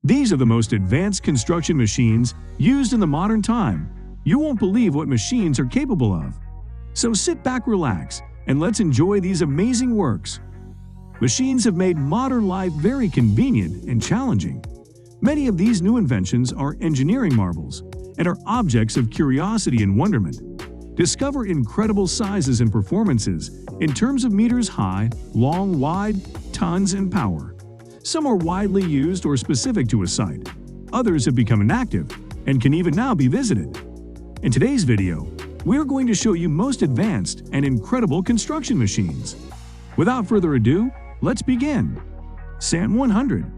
These are the most advanced construction machines used in the modern time. You won't believe what machines are capable of. So sit back, relax, and let's enjoy these amazing works. Machines have made modern life very convenient and challenging. Many of these new inventions are engineering marvels and are objects of curiosity and wonderment. Discover incredible sizes and performances in terms of meters high, long, wide, tons, and power. Some are widely used or specific to a site. Others have become inactive and can even now be visited. In today's video, we're going to show you most advanced and incredible construction machines. Without further ado, let's begin. Sant 100.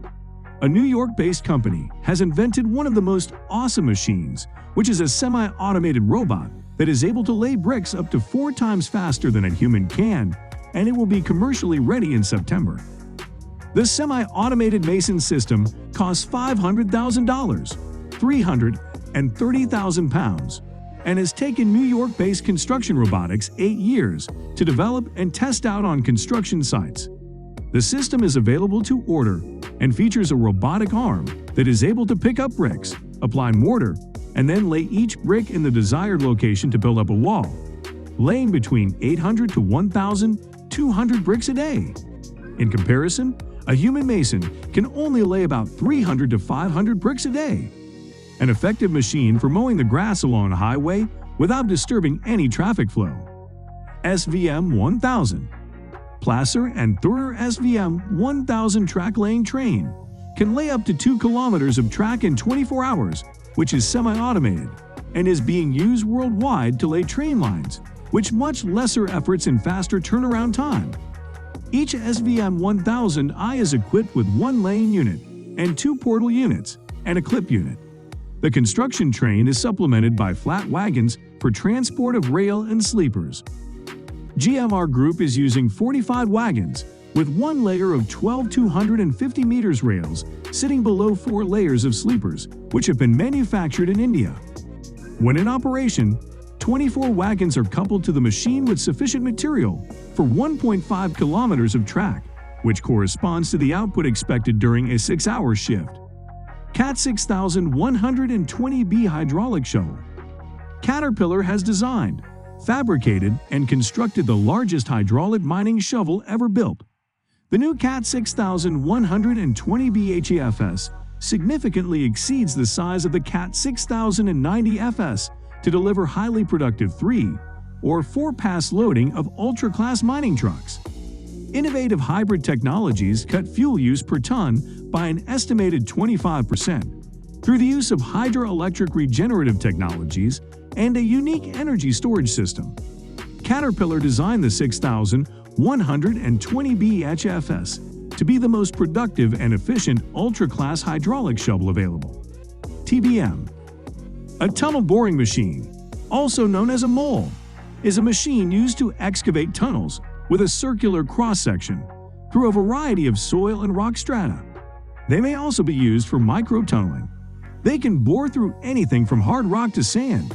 A New York-based company has invented one of the most awesome machines, which is a semi-automated robot that is able to lay bricks up to 4 times faster than a human can, and it will be commercially ready in September. The semi-automated mason system costs $500,000, £330,000, and has taken New York-based Construction Robotics 8 years to develop and test out on construction sites. The system is available to order and features a robotic arm that is able to pick up bricks, apply mortar, and then lay each brick in the desired location to build up a wall, laying between 800 to 1,200 bricks a day. In comparison, a human mason can only lay about 300 to 500 bricks a day. An effective machine for mowing the grass along a highway without disturbing any traffic flow. SVM 1000. Placer and Thurer SVM 1000 track laying train can lay up to 2 kilometers of track in 24 hours, which is semi-automated, and is being used worldwide to lay train lines, with much lesser efforts and faster turnaround time. Each SVM 1000i is equipped with 1 laying unit and 2 portal units and a clip unit. The construction train is supplemented by flat wagons for transport of rail and sleepers. GMR Group is using 45 wagons with 1 layer of 12,250 meters rails sitting below 4 layers of sleepers, which have been manufactured in India. When in operation, 24 wagons are coupled to the machine with sufficient material for 1.5 kilometers of track, which corresponds to the output expected during a 6-hour shift. CAT 6120B hydraulic shovel. Caterpillar has designed, fabricated, and constructed the largest hydraulic mining shovel ever built. The new CAT 6120B HEFS significantly exceeds the size of the CAT 6090 FS to deliver highly productive 3- or 4-pass loading of ultra-class mining trucks. Innovative hybrid technologies cut fuel use per ton by an estimated 25% through the use of hydroelectric regenerative technologies and a unique energy storage system. Caterpillar designed the 6120B HFS to be the most productive and efficient ultra-class hydraulic shovel available. TBM. A tunnel boring machine, also known as a mole, is a machine used to excavate tunnels with a circular cross-section through a variety of soil and rock strata. They may also be used for micro-tunneling. They can bore through anything from hard rock to sand.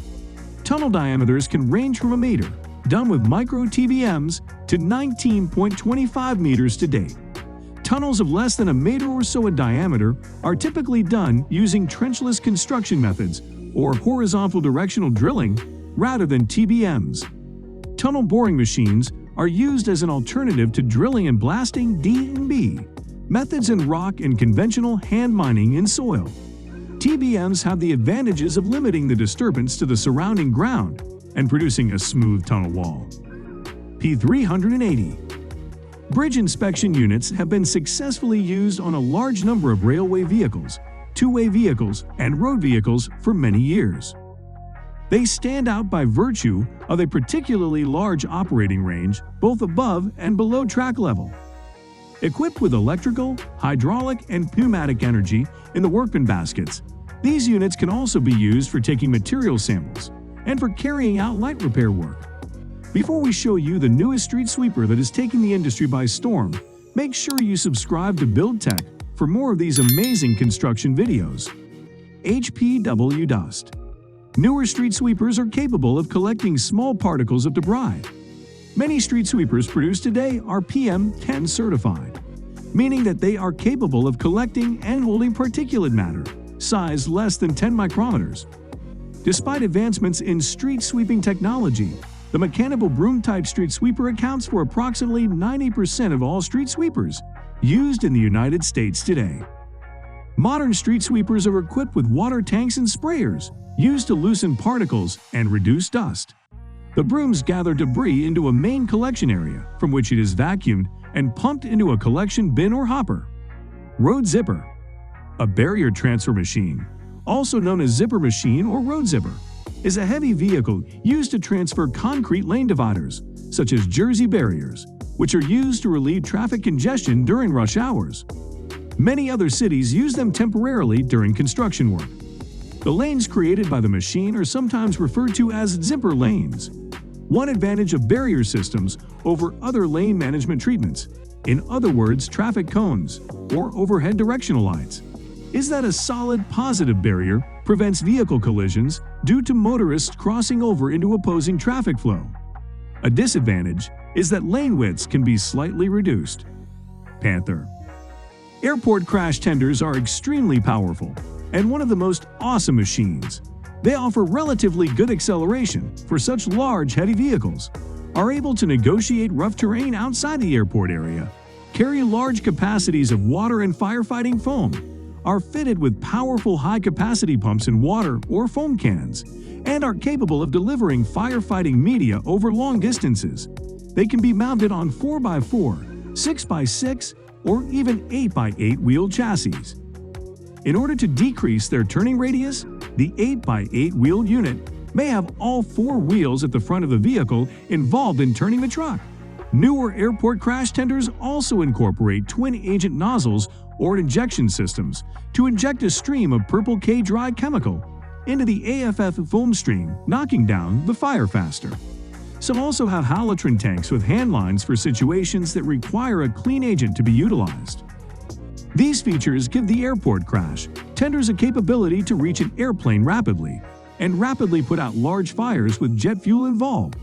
Tunnel diameters can range from a meter, done with micro-TBMs, to 19.25 meters to date. Tunnels of less than a meter or so in diameter are typically done using trenchless construction methods or horizontal directional drilling rather than TBMs. Tunnel boring machines are used as an alternative to drilling and blasting D&B methods in rock and conventional hand mining in soil. TBMs have the advantages of limiting the disturbance to the surrounding ground and producing a smooth tunnel wall. P380. Bridge inspection units have been successfully used on a large number of railway vehicles, two-way vehicles, and road vehicles for many years. They stand out by virtue of a particularly large operating range both above and below track level. Equipped with electrical, hydraulic, and pneumatic energy in the workman baskets, these units can also be used for taking material samples and for carrying out light repair work. Before we show you the newest street sweeper that is taking the industry by storm, make sure you subscribe to Build Tech for more of these amazing construction videos. HPW Dust. Newer street sweepers are capable of collecting small particles of debris. Many street sweepers produced today are PM10 certified. meaning that they are capable of collecting and holding particulate matter, size less than 10 micrometers. Despite advancements in street sweeping technology, the mechanical broom-type street sweeper accounts for approximately 90% of all street sweepers used in the United States today. Modern street sweepers are equipped with water tanks and sprayers used to loosen particles and reduce dust. The brooms gather debris into a main collection area from which it is vacuumed and pumped into a collection bin or hopper. Road Zipper, a barrier transfer machine, also known as zipper machine or road zipper, is a heavy vehicle used to transfer concrete lane dividers, such as Jersey barriers, which are used to relieve traffic congestion during rush hours. Many other cities use them temporarily during construction work. The lanes created by the machine are sometimes referred to as zipper lanes. One advantage of barrier systems over other lane management treatments, in other words traffic cones or overhead directional lights, is that a solid positive barrier prevents vehicle collisions due to motorists crossing over into opposing traffic flow. A disadvantage is that lane widths can be slightly reduced. Panther. Airport crash tenders are extremely powerful and one of the most awesome machines. They offer relatively good acceleration for such large, heavy vehicles, are able to negotiate rough terrain outside the airport area, carry large capacities of water and firefighting foam, are fitted with powerful high-capacity pumps in water or foam cans, and are capable of delivering firefighting media over long distances. They can be mounted on 4x4, 6x6, or even 8x8 wheel chassis. In order to decrease their turning radius, the 8x8 wheel unit may have all 4 wheels at the front of the vehicle involved in turning the truck. Newer airport crash tenders also incorporate twin-agent nozzles or injection systems to inject a stream of Purple K dry chemical into the AFF foam stream, knocking down the fire faster. Some also have Halotron tanks with hand lines for situations that require a clean agent to be utilized. These features give the airport crash tenders a capability to reach an airplane rapidly and rapidly put out large fires with jet fuel involved.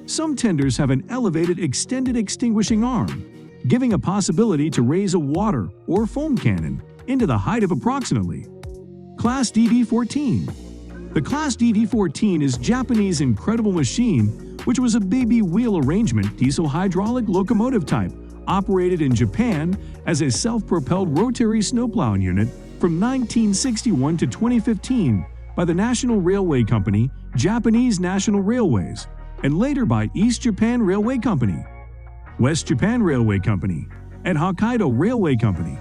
Some tenders have an elevated extended extinguishing arm, giving a possibility to raise a water or foam cannon into the height of approximately. Class DD-14. The Class DD-14 is Japanese incredible machine, which was a baby wheel arrangement diesel hydraulic locomotive type operated in Japan as a self-propelled rotary snowplow unit from 1961 to 2015 by the National Railway Company, Japanese National Railways, and later by East Japan Railway Company, West Japan Railway Company, and Hokkaido Railway Company.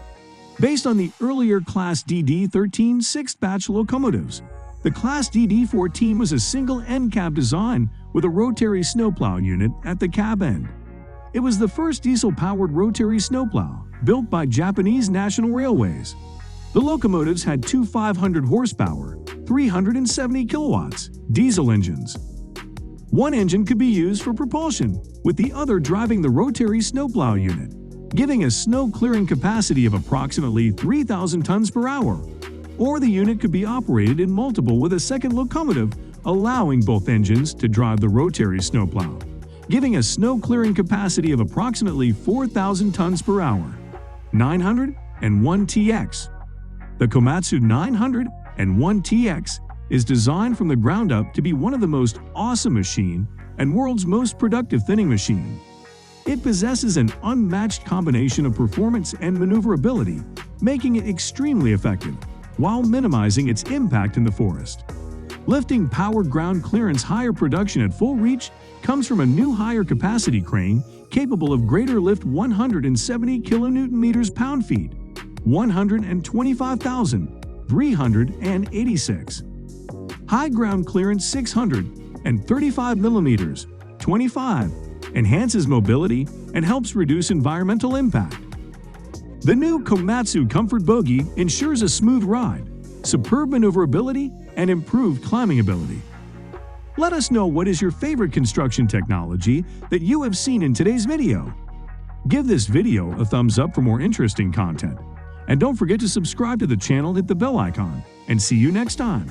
Based on the earlier Class DD-13 sixth-batch locomotives, the Class DD-14 was a single end cab design with a rotary snowplow unit at the cab end. It was the first diesel-powered rotary snowplow built by Japanese National Railways. The locomotives had two 500-horsepower, 370 kilowatts diesel engines. One engine could be used for propulsion, with the other driving the rotary snowplow unit, giving a snow-clearing capacity of approximately 3,000 tons per hour. Or the unit could be operated in multiple with a second locomotive, allowing both engines to drive the rotary snowplow, giving a snow-clearing capacity of approximately 4,000 tons per hour. 901TX. The Komatsu 901TX is designed from the ground up to be one of the most awesome machine and world's most productive thinning machine. It possesses an unmatched combination of performance and maneuverability, making it extremely effective while minimizing its impact in the forest. Lifting powered ground clearance higher production at full reach comes from a new higher capacity crane capable of greater lift 170 kilonewton-meters pound-feet, 125,386. High ground clearance 635 millimeters, 25, enhances mobility and helps reduce environmental impact. The new Komatsu Comfort Bogie ensures a smooth ride, superb maneuverability, and improved climbing ability. Let us know what is your favorite construction technology that you have seen in today's video. Give this video a thumbs up for more interesting content. And don't forget to subscribe to the channel, hit the bell icon, and see you next time.